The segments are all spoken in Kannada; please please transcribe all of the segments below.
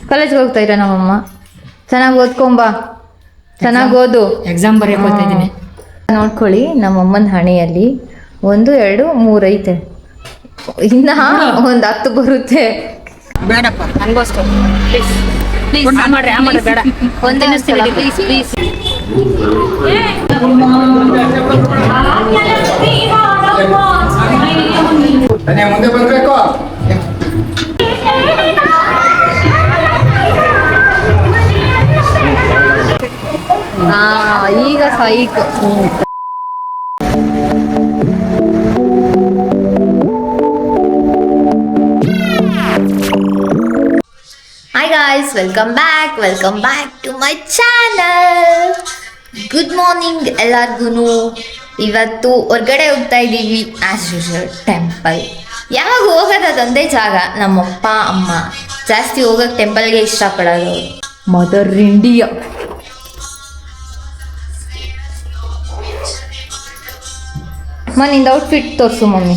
ಕಾಲೇಜ್ಗೆ ಹೋಗ್ತಾ ಇರ ನಮ್ಮಮ್ಮ. ಚೆನ್ನಾಗಿ ಓದ್ಕೊಂಬಾ, ಚೆನ್ನಾಗಿ ಓದು. ಎಕ್ಸಾಮ್ ಬರೆಯಕ್ಕೆ ಹೋಗ್ತಾ ಇದ್ದೀನಿ. ನೋಡ್ಕೊಳ್ಳಿ ನಮ್ಮಮ್ಮನ ಹಣೆಯಲ್ಲಿ 1 2 3 ಐತೆ, ಇನ್ನ ಒಂದು 10 ಬರುತ್ತೆ. ಬೇಡಪ್ಪ ನನಗೋಸ್ಕರ ಪ್ಲೀಸ್ ಪ್ಲೀಸ್ ಮಾಡ್ರಿ ಬೇಡ. ಒಂದೇ ಪ್ಲೀಸ್ ಪ್ಲೀಸ್. ಮುಂದೆ ಬರ್ಬೇಕು. ಈಗ ಸೈಕ್. Hi guys, welcome back to my channel. Good morning ಎಲ್ಲರಿಗೂ. ಇವತ್ತು ಹೊರ್ಗಡೆ ಹೋಗ್ತಾ ಇದ್ದೀವಿ ಆಸ್ ಯೂಶುವಲ್ ಟೆಂಪಲ್. ಯಾವಾಗ ಹೋಗೋದು ಅದೊಂದೇ ಜಾಗ. ನಮ್ಮಪ್ಪ ಅಮ್ಮ ಜಾಸ್ತಿ ಹೋಗೋಕೆ ಟೆಂಪಲ್ಗೆ ಇಷ್ಟಪಡೋದು. Mother India. ನಿಂದು ಔಟ್ಫಿಟ್ ತೋರಿಸು ಮಮ್ಮಿ.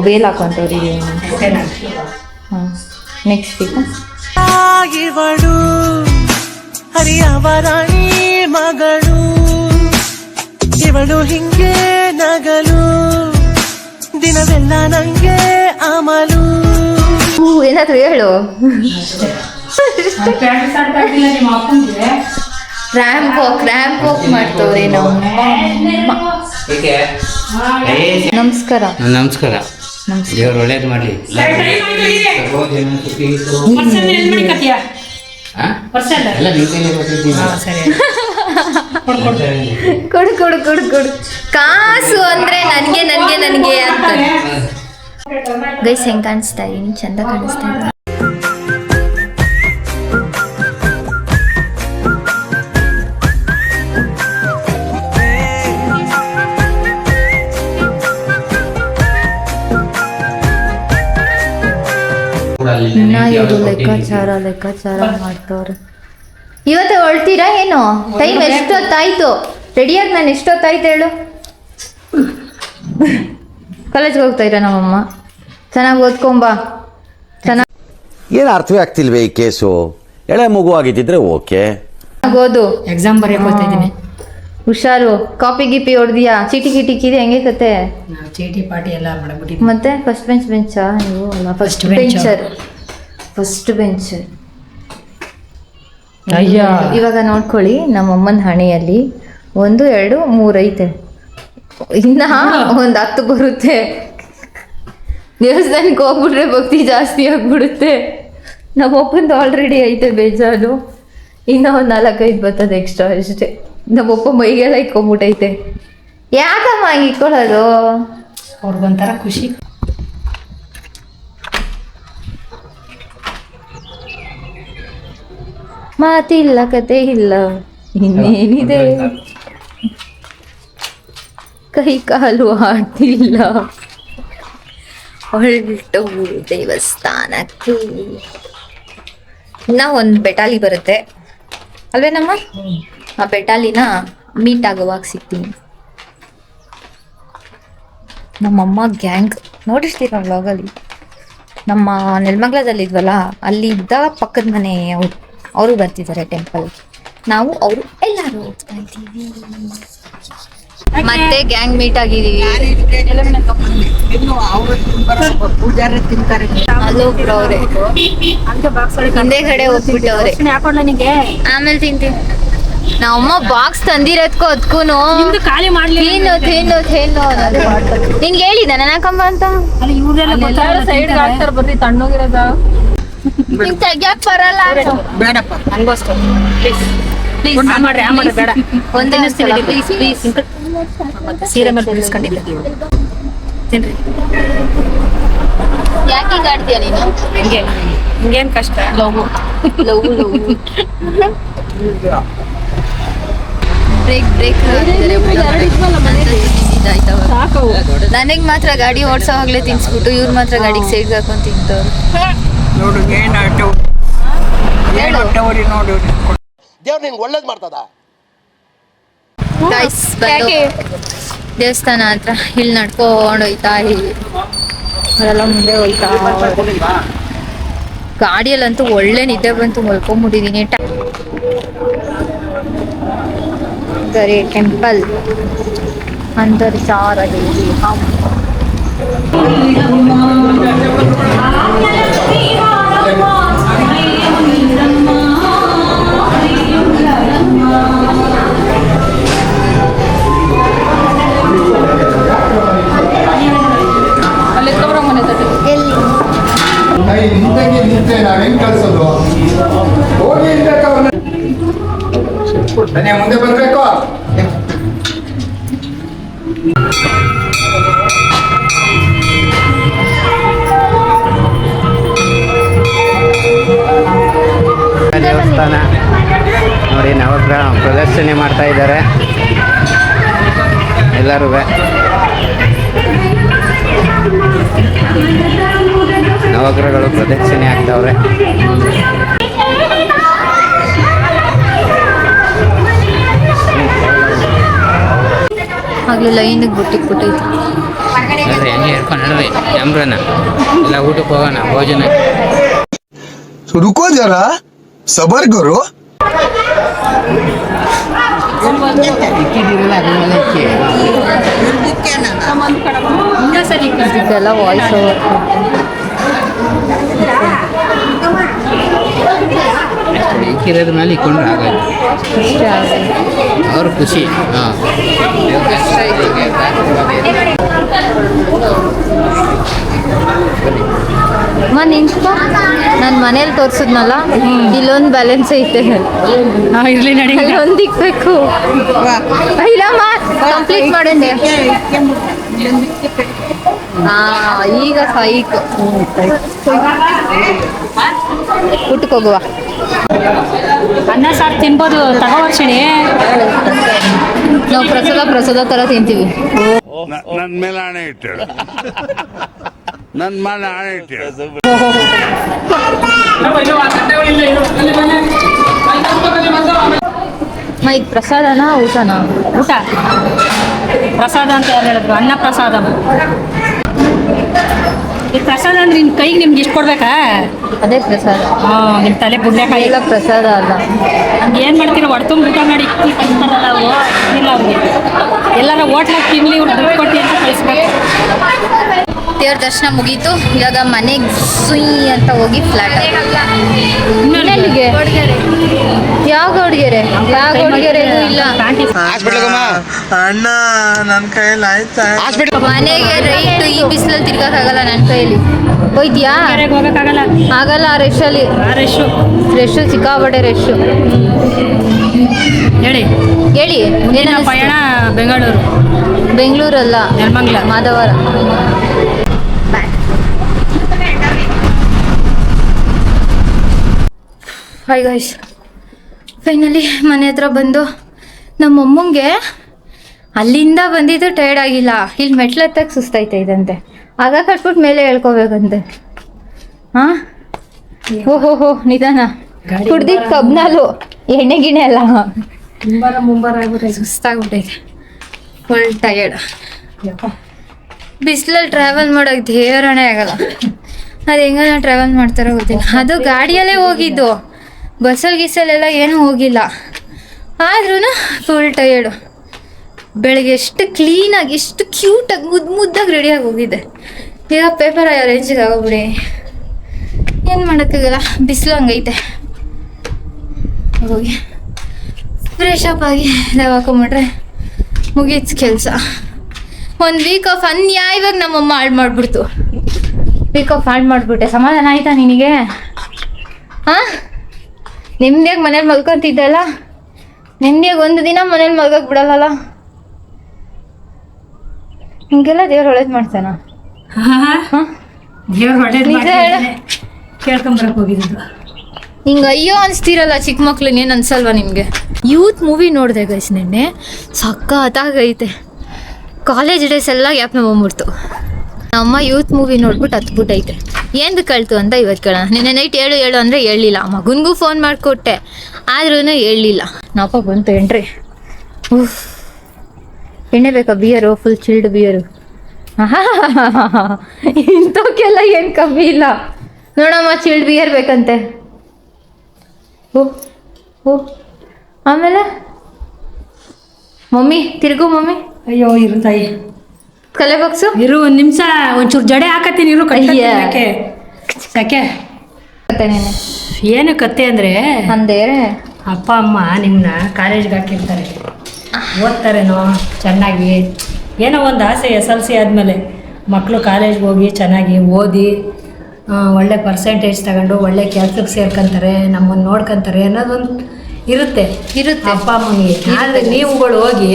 ವೇಲ್ ಹಾಕೊಂತವ್ರಿ. ಹಾಂ, ನೆಕ್ಸ್ಟ್ ಈಗ ಇವಳು ಹರಿಯವರಾಣಿ ಮಗಳು, ಇವಳು ಹಿಂಗೆ ನಗಲು ದಿನವೆಲ್ಲ ನಂಗೆ ಅಮಲು. ಏನಾದ್ರು ಹೇಳು. ರ್ಯಾಂಪ್ ವಾಕ್ ಮಾಡ್ತವ್ರಿ ನಾವು. ನಮಸ್ಕಾರ. ನಮಸ್ಕಾರ. ದೇವ್ರು ಒಳ್ಳೇದು ಮಾಡಲಿ. ಕೊಡು ಕಾಸು ಅಂದ್ರೆ ನನ್ಗೆ ಅಂತ. ಗೈಸ್ ಹೆಂಗ್ ಕಾಣಿಸ್ತಾ ಇದೀನಿ? ಚಂದ ಕಾಣಿಸ್ತಾ ಇದ್ದೀನಿ. ಇನ್ನ ಇವರು ಲೆಕ್ಕಾಚಾರ ಮಾಡ್ತವ್ರೆ. ಇವತ್ತು ಹೊಳ್ತೀರಾ ಏನು? ಟೈಮ್ ಎಷ್ಟೊತ್ತಾಯ್ತು? ರೆಡಿಯಾಗಿ ನಾನು ಎಷ್ಟೊತ್ತಾಯ್ತು ಹೇಳು? ಕಾಲೇಜ್ಗೆ ಹೋಗ್ತಾ ಇರ ನಮ್ಮಮ್ಮ. ಚೆನ್ನಾಗಿ ಓದ್ಕೊಂಬಾ. ಚೆನ್ನಾಗಿ ಏನು ಅರ್ಥವೇ ಆಗ್ತಿಲ್ವೇ ಈ ಕೇಸು? ಎಳೆ ಮಗು ಆಗಿದ್ದಿದ್ರೆ ಓಕೆ. ಓದು. ಎಕ್ಸಾಮ್ ಬರೆಯಕ್ಕೆ ಹೋಗ್ತಾ ಇದ್ದೀನಿ. ಹುಷಾರು. ಕಾಪಿ ಗಿಪಿ ಹೊಡೆದಿಯಾ? ಚೀಟಿ ಗಿಟಿಕ್ಕಿದೆ ಹೆಂಗೆ ಕತೆ? ಚೀಟಿ ಪಾಟಿ ಎಲ್ಲ ಮಾಡ್ಬಿಟ್ಟಿದ್ದೀನಿ. ಮತ್ತೆ ಫಸ್ಟ್ ಬೆಂಚಾ ನೀವು? ಅಲ್ಲ, ಫಸ್ಟ್ ಬೆಂಚರ್. ಅಯ್ಯ, ಇವಾಗ ನೋಡ್ಕೊಳ್ಳಿ ನಮ್ಮಮ್ಮನ ಹಣೆಯಲ್ಲಿ 1 2 3 ಐತೆ, ಇನ್ನ ಒಂದು 10 ಬರುತ್ತೆ. ದೇವಸ್ಥಾನಕ್ಕೆ ಹೋಗ್ಬಿಟ್ರೆ ಭಕ್ತಿ ಜಾಸ್ತಿ ಆಗ್ಬಿಡುತ್ತೆ. ನಮ್ಮಪ್ಪಂದು ಆಲ್ರೆಡಿ ಐತೆ ಬೇಜಾರು, ಇನ್ನೂ ಒಂದು 4-5 ಬರ್ತದೆ ಎಕ್ಸ್ಟ್ರಾ ಅಷ್ಟೇ. ನಮ್ಮಪ್ಪ ಮೈಗೆಲ್ಲ ಇಕ್ಕೊಂಬಿಟ್ಟೈತೆ. ಯಾಕಮ್ಮ ಇಕ್ಕೊಳ್ಳೋದು? ಅವ್ರಿಗೊಂಥರ ಖುಷಿ. ಮಾತಿಲ್ಲ ಕತೆ ಇಲ್ಲ, ಇನ್ನೇನಿದೆ, ಕೈ ಕಾಲು ಆಡ್ತಿಲ್ಲ, ಹೊರಟು ದೇವಸ್ಥಾನಕ್ಕೆ. ಇನ್ನ ಒಂದು ಬೆಟಾಲಿ ಬರುತ್ತೆ ಅಲ್ವೇನಮ್ಮ? ಆ ಬೆಟಾಲಿನ ಮೀಟ್ ಆಗೋವಾಗ ಸಿಗ್ತೀನಿ. ನಮ್ಮಮ್ಮ ಗ್ಯಾಂಗ್ ನೋಡಿರ್ತೀರ ವ್ಲಾಗಲ್ಲಿ. ನಮ್ಮ ನೆಲಮಂಗಲದಲ್ಲಿದ್ವಲ್ಲ, ಅಲ್ಲಿ ಇದ್ದ ಪಕ್ಕದ ಮನೆ ಅವರು ಬರ್ತಿದ್ದಾರೆ ಟೆಂಪಲ್. ನಾವು ಅವರು ಎಲ್ಲರೂ ಹೋಗ್ತಾ ಇದ್ದೀವಿ. ಮತ್ತೆ ಗ್ಯಾಂಗ್ ಮೀಟ್ ಆಗಿದ್ದೀವಿ. ಅಲ್ಲೋಗ್ರವ್ರೆ ಹಿಂದೆಗಡೆ ಹೋಗ್ಬಿಟ್ಟವ್ರೆ. ಆಮೇಲೆ ತಿಂತೀನಿ. ನಮ್ಮಮ್ಮ ಬಾಕ್ಸ್ ತಂದಿರೋದ್ಕೋ ಅದ್ಕೂನು ಖಾಲಿ ಮಾಡ್ಲಿ. ನಿನ್ಗೆ ಹೇಳಿದ ನನಕಂಬ ಅಂತ. ಸೈಡ್ ಹಾಕ್ತಾರ ಬರ್ರಿ ತಣ್ಣೋಗಿರೋದ. ನಿಂಗೆ ತೆಗ್ಯಾಕ್ ಬರಲ್ಲ. ಬೇಡಪ್ಪ ನನಗೋಸ್ಕರ ಪ್ಲೀಸ್ ಪ್ಲೀಸ್ ಮಾಡ್ರಿ ಬೇಡ. ಒಂದೇ ಪ್ಲೀಸ್ ಪ್ಲೀಸ್. ಸೀರೆ ಮೇಲೆ ಬಿಡಿಸ್ಕೊಂಡಿಲ್ಲ ತಿನ್ರಿ. ಯಾಕೆ ಆಡ್ತೀಯ ನೀನು? ಹಿಂಗೇನ್ ಕಷ್ಟ? ಲವ್ ಬ್ರೇಕ್ ನನಗೆ ಮಾತ್ರ ಗಾಡಿ ಓಡ್ಸೋವಾಗ್ಲೇ ತಿನ್ಸ್ಬಿಟ್ಟು ಇವ್ರು ಮಾತ್ರ ಗಾಡಿಗೆ ಸೈಡ್ಗೆ ಹಾಕೊಂಡು ತಿಂತವ್ರು. ದೇವ್ರು ನಿನ್ಗೆ ಒಳ್ಳೇದು ಮಾಡ್ತದ. ದೇವಸ್ಥಾನ ಹತ್ರ ಇಲ್ಲಿ ನಡ್ಕೊಂಡು ಹೋಯ್ತಾ ಅವರೆಲ್ಲ ಮುಂದೆ ಹೋಯ್ತಾ. ಗಾಡಿಯಲ್ಲಂತೂ ಒಳ್ಳೆ ನಿದ್ದೆ ಬಂತು, ಮಲ್ಕೊಂಬಿಟ್ಟಿದ್ದೀನಿ. ಗರಿ ಟೆಂಪಲ್ ಅಂತರ್ಚಾರ ದೇವಿ ಎಲ್ಲಿ ನಿಂತೆ ನಾವೇನ್ ಕಳ್ಸೋದು? ಹೋಗಿ ಮುಂದೆ ಬರ್ಬೇಕು. ದೇವಸ್ಥಾನ ನೋಡಿ, ನವಗ್ರಹ ಪ್ರದರ್ಶನೆ ಮಾಡ್ತಾ ಇದ್ದಾರೆ ಎಲ್ಲರೂ. ನವಗ್ರಹಗಳು ಪ್ರದಕ್ಷಿಣೆ ಆಗ್ತಾವ್ರೆ. ಆಗ್ಲೇ ಲೈನಿಗೆ ಬಿಟ್ಟಿಟ್ಬಿಟ್ಟೈತಿ. ನೋಡ್ರಿ ಹೆಂಗೆ ಹಿಡ್ಕೊಂಡು ನಡ್ರಿ ಕ್ಯಾಮ್ರಾನ ಎಲ್ಲ ಊಟಕ್ಕೆ ಹೋಗೋಣ ಭೋಜನ. रुको जरा सबर करो. ಇದೆಲ್ಲ ವಾಯ್ಸ್ ಓವರ್ ಇಕ್ಕಿರೋದ್ರ ಮೇಲೆ ಇಕ್ಕೊಂಡ್ರೆ ಆಗೋದು ಅಷ್ಟೇ ಆಗೋದು. ಅವ್ರ ಖುಷಿ. ಹಾಂ ನಿಂತ್ಕೊ. ನಾನು ಮನೇಲಿ ತೋರ್ಸಿದ್ನಲ್ಲ, ಇಲ್ಲೊಂದು ಬ್ಯಾಲೆನ್ಸ್ ಐತೆ, ಇರ್ಲಿ ನಡಿ. ಅಲ್ಲೊಂದು ಇಕ್ಬೇಕು. ಇಲ್ಲಮ್ಮ ಕಂಪ್ಲೀಟ್ ಮಾಡಂಡೆ. ಈಗ ಸೈಕ್ ಊಟಕ್ಕೆ ಹೋಗುವ. ಅನ್ನ ಸಾರು ತಿನ್ಬೋದು, ತಗೋವರ್ಷಿಣಿ. ನಾವು ಪ್ರಸಾದ ಥರ ತಿಂತೀವಿ. ನನ್ನ ಮೇಲೆ ಆಣೆ ಇಟ್ಟಳು, ನನ್ನ ಮೇಲೆ ಆಣೆ ಇಟ್ಟಳು. ಈಗ ಪ್ರಸಾದನಾ ಊಟನಾ? ಊಟ ಪ್ರಸಾದ ಅಂತ ಯಾರು ಹೇಳಿದ್ರು? ಅನ್ನ ಪ್ರಸಾದ. ಈ ಪ್ರಸಾದ ಅಂದ್ರೆ ನಿನ್ನ ಕೈಗೆ ನಿಮ್ಗೆ ಇಷ್ಟು ಕೊಡ್ಬೇಕಾ? ಅದೇ ಪ್ರಸಾದ. ನಿಮ್ಮ ತಲೆ ಬುಡ್ಲೆಕಾಯಿ ಎಲ್ಲ ಪ್ರಸಾದ ಅಲ್ಲ. ಹಂಗೆ ಏನು ಮಾಡ್ತೀರ? ಹೊಡ್ತುಂಬ ಊಟ ಮಾಡಿ ಕಳಿಸ್ತಾರಲ್ಲ ಅವು ಇಲ್ಲ ಅವ್ರಿಗೆ. ಎಲ್ಲಾರ ಹೋಟ್ಲಾಗ ತಿನ್ಲಿ, ಇವ್ರು ದುಡ್ಡು ಕೊಟ್ಟು ಅಂತ ಕಳಿಸ್ಬೇಕು. ದೇವ್ರ ದರ್ಶನ ಮುಗೀತು. ಇವಾಗ ಮನೆಗೆ ಸುಯ್ ಅಂತ ಹೋಗಿ ಫ್ಲಾಟ್. ಇನ್ನೆಲ್ಲಿಗೆ? ಯಾವ ಗೌಡ್ಗೆರೆ? ಯಾವ ಗೌಡ್ಗೆರೆಗೂ ಇಲ್ಲ. ಅಣ್ಣ ನನ್ನ ಕೈಯಲ್ಲಿ ಆಯ್ತಾ? ಮನೆಗೆ ರೈಟ್ ಈ ಬಿಸಿಲಲ್ಲಿ ತಿರ್ಗಕ್ಕಾಗಲ್ಲ ನನ್ನ ಕೈಯಲ್ಲಿ. ಹೋಯ್ತಿಯಾ? ಕೆರೆಗೆ ಹೋಗೋಕ್ಕಾಗಲ್ಲ, ಆಗಲ್ಲ. ರಶಲ್ಲಿ ರಶ್ ಸಿಕ್ಕಾಪಟ್ಟೆ ರಶ್. ಹೇಳಿ ಹೇಳಿ ಮುಂದಿನ ಪಯಣ ಬೆಂಗಳೂರು. ಬೆಂಗಳೂರಲ್ಲ, Nelamangala, Madhavara. Hi guys, finally ಮನೆ ಹತ್ರ ಬಂದು ನಮ್ಮಮ್ಮಂಗೆ ಅಲ್ಲಿಂದ ಬಂದಿದ್ದು ಟೈರ್ಡ್ ಆಗಿಲ್ಲ, ಇಲ್ಲಿ ಮೆಟ್ಲತ್ತಕ್ಕೆ ಸುಸ್ತಾಯ್ತಾ ಇದಂತೆ. ಆಗ ಕಟ್ಬಿಟ್ಟು ಮೇಲೆ ಹೇಳ್ಕೋಬೇಕಂತೆ. ಹಾಂ, ಓಹೋ ನಿಧಾನ. ಕುಡ್ದಿದ್ದು ಕಬ್ನಾಲು, ಎಣ್ಣೆ ಗಿಣೆ ಅಲ್ಲ. ಮುಂಬಾರ ಆಗ್ಬಿಟ್ಟೈತೆ, ಸುಸ್ತಾಗ್ಬಿಟ್ಟೈತೆ, ಫುಲ್ ಟಯರ್ಡ್. ಬಿಸಿಲಲ್ಲಿ ಟ್ರಾವೆಲ್ ಮಾಡೋಕೆ ದೇವರಣೆ ಆಗಲ್ಲ. ಅದು ಹೆಂಗ ನಾವು ಟ್ರಾವೆಲ್ ಮಾಡ್ತಾರೋ ಗೊತ್ತಿಲ್ಲ. ಅದು ಗಾಡಿಯಲ್ಲೇ ಹೋಗಿದ್ದು, ಬಸ್ಸಲ್ಲಿ ಗಿಸ್ಸಲ್ಲೆಲ್ಲ ಏನೂ ಹೋಗಿಲ್ಲ. ಆದ್ರೂ ಫುಲ್ ಟಯರ್ಡು. ಬೆಳಗ್ಗೆ ಎಷ್ಟು ಕ್ಲೀನಾಗಿ, ಎಷ್ಟು ಕ್ಯೂಟಾಗಿ, ಮುದ್ದಾಗಿ ರೆಡಿಯಾಗಿ ಹೋಗಿದ್ದೆ. ಈಗ ಪೇಪರ್ ರೇಂಜಿಗೆ ಆಗೋಗ್ಬಿಡಿ. ಏನು ಮಾಡೋಕ್ಕಾಗಲ್ಲ, ಬಿಸಿಲು ಹಂಗೈತೆ. ಹೋಗಿ ಫ್ರೆಶ್ ಅಪ್ ಆಗಿ ಹಾಕೊಂಬಿಟ್ರೆ ಮುಗೀತು ಕೆಲಸ. ಒಂದು ವೀಕ್ ಆಫ್ ಅನ್ಯಾಯವಾಗಿ ನಮ್ಮಮ್ಮ ಹಾಳು ಮಾಡಿಬಿಡ್ತು. ವೀಕ್ ಆಫ್ ಹಾಳು ಮಾಡಿಬಿಟ್ಟೆ. ಸಮಾಧಾನ ಆಯ್ತಾ ನಿನಗೆ? ಹಾಂ, ನಿಮ್ದ್ಯಾಗ ಮನೇಲಿ ಮಲ್ಕೊಂತಿದ್ದಲ್ಲ, ನಿಮ್ದ್ಯಾಗ ಒಂದು ದಿನ ಮನೇಲಿ ಮಲ್ಗೋಕೆ ಬಿಡಲ್ಲಲ್ಲ. ಹಿಂಗೆಲ್ಲ ದೇವ್ರು ಒಳ್ಳೇದು ಮಾಡ್ತಾನ? ದೇವ್ರು ಒಳ್ಳೇದು ನಿಜ ಹೇಳು. ಕೇಳ್ಕೊಂಬರಕ್ಕೆ ಹೋಗಿದ್ದು. ಹಿಂಗೆ ಅಯ್ಯೋ ಅನಿಸ್ತೀರಲ್ಲ ಚಿಕ್ಕ ಮಕ್ಳು, ಏನು ಅನ್ಸಲ್ವಾ ನಿಮಗೆ? ಯೂತ್ ಮೂವಿ ನೋಡಿದೆ ಗೈಸ್ ನಿನ್ನೆ, ಸಖತ್ತಾಗೈತೆ. ಕಾಲೇಜ್ ಡೇಸ್ ಎಲ್ಲ ಗ್ಯಾಪ್ ಬಂದ್ಬಿಡ್ತು. ನಮ್ಮ ಯೂತ್ ಮೂವಿ ನೋಡ್ಬಿಟ್ಟು ಹತ್ಬಿಟ್ಟೈತೆ. ಏನು ಕಳ್ತು ಅಂತ ಇವತ್ತು ಕೇಳೋಣ. ನಿನ್ನೆ ನೈಟ್ ಹೇಳು ಅಂದರೆ ಹೇಳಲಿಲ್ಲ. ಮಗನಿಗೂ ಫೋನ್ ಮಾಡಿಕೊಟ್ಟೆ, ಆದ್ರೂ ಹೇಳಲಿಲ್ಲ. ನಾಪ ಬಂತು ಎಂಟ್ರಿ. ಎಣ್ಣೆ ಬೇಕಾ? Beer, full chilled beer. ಇಂಥವಕ್ಕೆಲ್ಲ ಏನು ಕಮ್ಮಿ ಇಲ್ಲ. ನೋಡಮ್ಮ ಚಿಲ್ಡ್ ಬಿಯರ್ ಬೇಕಂತೆ. ಓ ಓ ಆಮೇಲೆ ಮಮ್ಮಿ ತಿರುಗು ಮಮ್ಮಿ. ಅಯ್ಯೋ ಇರು ತಾಯಿ, ಕಲೆ ಬಾಕ್ಸು ಇರು ಒಂದು ನಿಮಿಷ, ಒಂಚೂರು ಜಡೆ ಹಾಕತ್ತೀನಿ ಇರು. ಅಯ್ಯ. ಯಾಕೆ ನೀನೆ ಏನು ಕತೆ ಅಂದರೆ, ಅಂದೇ ಅಪ್ಪ ಅಮ್ಮ ನಿಮ್ಮನ್ನ ಕಾಲೇಜ್ಗೆ ಹಾಕಿರ್ತಾರೆ, ಓದ್ತಾರೇನೋ ಚೆನ್ನಾಗಿ, ಏನೋ ಒಂದು ಆಸೆ SLC ಆದಮೇಲೆ ಮಕ್ಕಳು ಕಾಲೇಜ್ಗೆ ಹೋಗಿ ಚೆನ್ನಾಗಿ ಓದಿ ಒಳ್ಳೆ ಪರ್ಸೆಂಟೇಜ್ ತಗೊಂಡು ಒಳ್ಳೆ ಕೆಲ್ಸಕ್ಕೆ ಸೇರ್ಕೊಂತಾರೆ, ನಮ್ಮನ್ನು ನೋಡ್ಕೊಂತಾರೆ ಅನ್ನೋದೊಂದು ಇರುತ್ತೆ ಅಪ್ಪ ಅಮ್ಮನಿಗೆ. ಆದರೆ ನೀವುಗಳು ಹೋಗಿ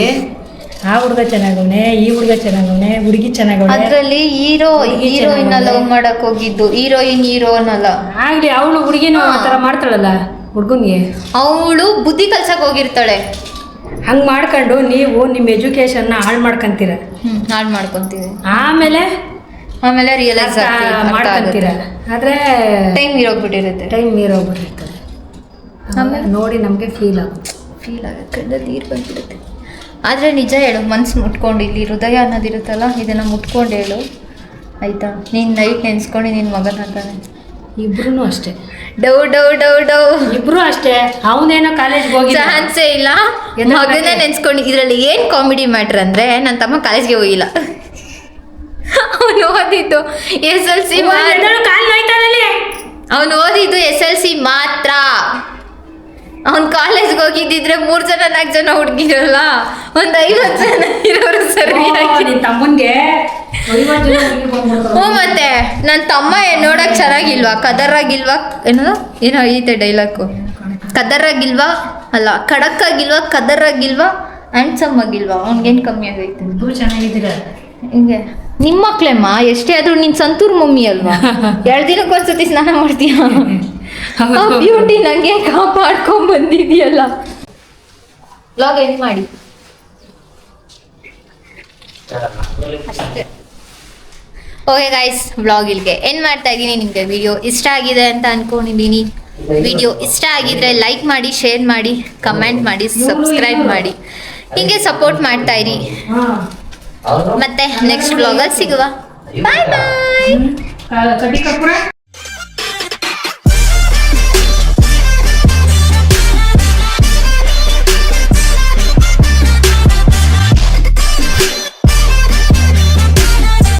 ಆ ಹುಡುಗ ಚೆನ್ನಾಗವನೆ, ಈ ಹುಡುಗ ಚೆನ್ನಾಗವನೆ, ಹುಡುಗಿ ಚೆನ್ನಾಗವನೆ, ಅದ್ರಲ್ಲಿ ಹೀರೋಯಿನ್ ಲವ್ ಮಾಡಕ್ ಹೋಗಿದ್ದು, ಹೀರೋಯಿನ್ ಅಲ್ಲ. ಆಗ್ಲಿ ಅವಳು ಹುಡುಗಿನೂ ಆ ಥರ ಮಾಡ್ತಾಳಲ್ಲ ಹುಡುಗನಿಗೆ, ಅವಳು ಬುದ್ಧಿ ಕಲ್ಸಕ್ ಹೋಗಿರ್ತಾಳೆ. ಹಂಗೆ ಮಾಡ್ಕೊಂಡು ನೀವು ನಿಮ್ಮ ಎಜುಕೇಶನ್ನ ಹಾಳು ಮಾಡ್ಕೊಂತೀರ, ಹಾಳು ಮಾಡ್ಕೊಂತೀವಿ. ಆಮೇಲೆ ರಿಯಲೈಸ್ ಮಾಡ್ಕೊಂತೀರ. ಆದರೆ ಟೈಮ್ ಇರೋಗ್ಬಿಟ್ಟಿರುತ್ತೆ. ಟೈಮ್ ಮೀರೋಗ್ಬಿಟ್ಟಿರ್ತದೆ. ಆಮೇಲೆ ನೋಡಿ ನಮಗೆ ಫೀಲ್ ಆಗುತ್ತೆ ಕಣ್ಣಲ್ಲಿ ನೀರು ಬಂದ್ಬಿಡುತ್ತೆ. ಆದರೆ ನಿಜ ಹೇಳು, ಮನ್ಸು ಮುಟ್ಕೊಂಡು, ಇಲ್ಲಿ ಹೃದಯ ಅನ್ನೋದಿರುತ್ತಲ್ಲ, ಇದನ್ನು ಮುಟ್ಕೊಂಡು ಹೇಳು ಆಯಿತಾ. ನೀನು ನೈಟ್ ನೆನೆಸ್ಕೊಂಡು ನಿನ್ನ ಮಗನ ಅಂತಾನೆ. ಇಬ್ರು ಅಷ್ಟೇ, ಡೌ ಡೌ ಡೌ ಡೌ ಇಬ್ರು ಅಷ್ಟೇ. ಅವನೇನೋ ಕಾಲೇಜ್ಗೆ ಹೋಗಿ ಚಾನ್ಸೇ ಇಲ್ಲ, ಮಗನೇ ನೆನೆಸ್ಕೊಂಡು. ಇದರಲ್ಲಿ ಏನು ಕಾಮಿಡಿ ಮ್ಯಾಟ್ರ್ ಅಂದರೆ, ನನ್ನ ತಮ್ಮ ಕಾಲೇಜ್ಗೆ ಹೋಗಿಲ್ಲ, ಅವನು ಓದಿದ್ದು SLC. ಅವನು ಓದಿದ್ದು SLC ಮಾತ್ರ. ಅವ್ನು ಕಾಲೇಜ್ಗೆ ಹೋಗಿದ್ದಿದ್ರೆ 3 ಜನ 4 ಜನ ಹುಡುಗಿರಲ್ಲ, ಒಂದು 50 ಜನ ಇರೋರು ಸರಿಯಾಗಿ. ನಿನ್ನ ತಮ್ಮನಿಗೆ ಹ್ಞೂ ಮತ್ತೆ ನನ್ನ ತಮ್ಮ ನೋಡಕ್ ಚೆನ್ನಾಗಿಲ್ವಾ, ಕದರಾಗಿಲ್ವಾ, ಏನೋ ಐತೆ ಡೈಲಾಗು, ಕದರಾಗಿಲ್ವಾ ಅಲ್ಲ, ಖಡಕ್ಕಾಗಿಲ್ವಾ, ಕದರಾಗಿಲ್ವಾ, ಹ್ಯಾಂಡ್ಸಮ್ ಆಗಿಲ್ವಾ, ಅವ್ನಿಗೇನು ಕಮ್ಮಿ ಆಗೈತೆ. ಇಬ್ರು ಚೆನ್ನಾಗಿದ್ದೀರ ಹಿಂಗೆ ನಿಮ್ಮ ಮಕ್ಳಮ್ಮ ಎಷ್ಟೇ ಆದ್ರೂ ನಿನ್ ಸಂತೂರ್ ಮಮ್ಮಿ ಅಲ್ವಾ. 2 ದಿನಕ್ಕೆ ಒಂದ್ಸತಿ ಸ್ನಾನ ಮಾಡ್ತೀಯ, ಬ್ಯೂಟಿ ನಂಗೆ ಕಾಪಾಡ್ಕೊಂಡ್ ಬಂದಿದ್ಯಲ್ಲ. ವ್ಲಾಗ್ ಎಂಡ್ ಮಾಡಿ ಅಷ್ಟೇ. ಓಕೆ ಗೈಸ್, ವ್ಲಾಗ್ ಇಲ್ಲಿಗೆ ಎಂಡ್ ಮಾಡ್ತಾ ಇದ್ದೀನಿ. ನಿಮಗೆ ವಿಡಿಯೋ ಇಷ್ಟ ಆಗಿದೆ ಅಂತ ಅನ್ಕೊಂಡಿದ್ದೀನಿ. ವಿಡಿಯೋ ಇಷ್ಟ ಆಗಿದ್ರೆ ಲೈಕ್ ಮಾಡಿ, ಶೇರ್ ಮಾಡಿ, ಕಮೆಂಟ್ ಮಾಡಿ, ಸಬ್ಸ್ಕ್ರೈಬ್ ಮಾಡಿ, ಹೀಗೆ ಸಪೋರ್ಟ್ ಮಾಡ್ತಾ ಇರಿ. ಮತ್ತೆ ನೆಕ್ಸ್ಟ್ ವ್ಲಾಗಲ್ಲಿ ಸಿಗುವ. ಬಾಯ್ ಬಾಯ್. ಕಡ್ಡಿ ಕರ್ಪೂರ.